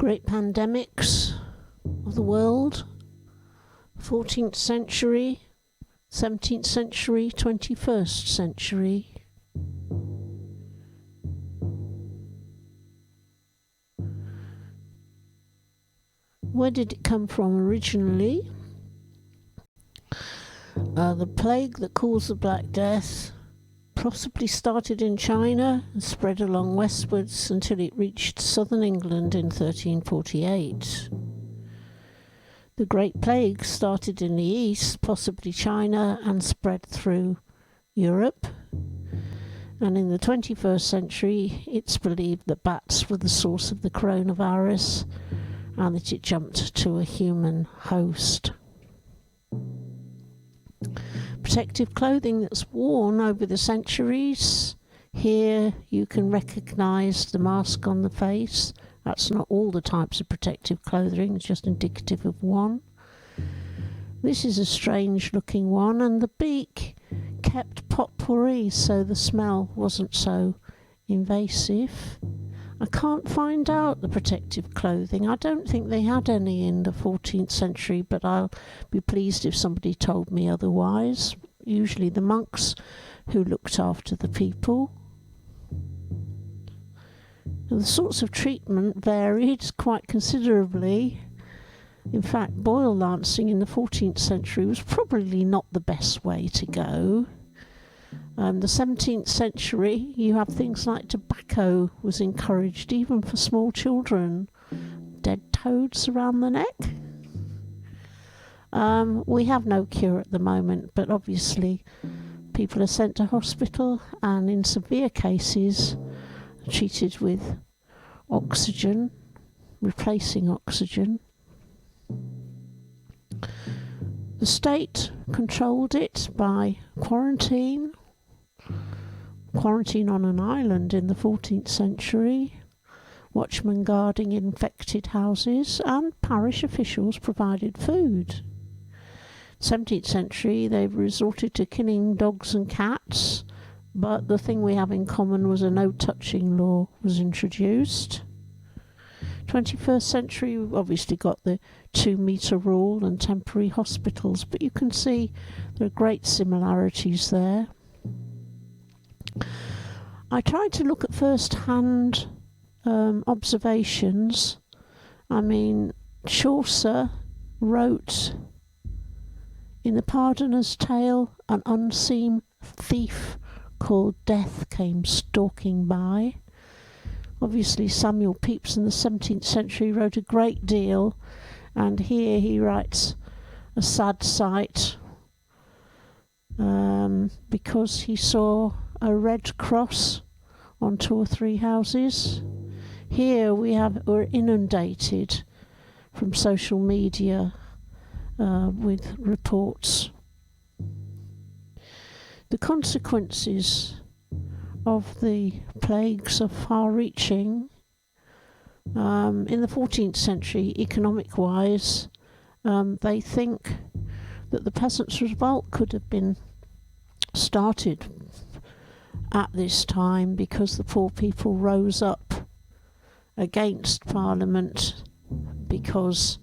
Great pandemics of the world, 14th century, 17th century, 21st century. Where did it come from originally? The plague that caused the Black Death possibly started in China and spread along westwards until it reached southern England in 1348. The Great Plague started in the east, possibly China, and spread through Europe. And in the 21st century, it's believed that bats were the source of the coronavirus and that it jumped to a human host. Protective clothing that's worn over the centuries. Here you can recognise the mask on the face. That's not all the types of protective clothing, it's just indicative of one. This is a strange looking one, and the beak kept potpourri so the smell wasn't so invasive. I can't find out the protective clothing. I don't think they had any in the 14th century, but I'll be pleased if somebody told me otherwise. Usually the monks who looked after the people. And the sorts of treatment varied quite considerably. In fact, boil lancing in the 14th century was probably not the best way to go. The 17th century, you have things like tobacco was encouraged, even for small children. Dead toads around the neck. We have no cure at the moment, but obviously people are sent to hospital and in severe cases treated with oxygen, replacing oxygen. The state controlled it by quarantine on an island in the 14th century, watchmen guarding infected houses, and parish officials provided food. 17th century, they've resorted to killing dogs and cats, but the thing we have in common was a no-touching law was introduced. 21st century, we've obviously got the 2-metre rule and temporary hospitals, but you can see there are great similarities there. I tried to look at first-hand observations. I mean, Chaucer wrote in the Pardoner's Tale, an unseen thief called Death came stalking by. Obviously Samuel Pepys in the 17th century wrote a great deal, and here he writes a sad sight because he saw a red cross on 2 or 3 houses. Here we're inundated from social media with reports. The consequences of the plagues are far-reaching. In the 14th century, economic-wise, they think that the Peasants' Revolt could have been started at this time because the poor people rose up against Parliament because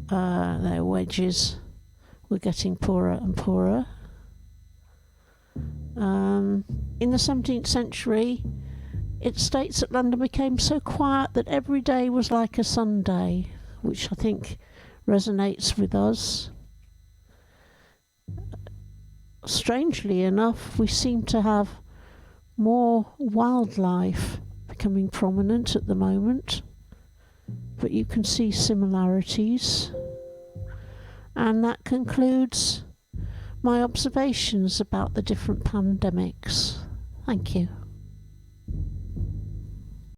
their wages were getting poorer and poorer. In the 17th century, it states that London became so quiet that every day was like a Sunday, which I think resonates with us. Strangely enough, we seem to have more wildlife becoming prominent at the moment, but you can see similarities. And that concludes my observations about the different pandemics. Thank you.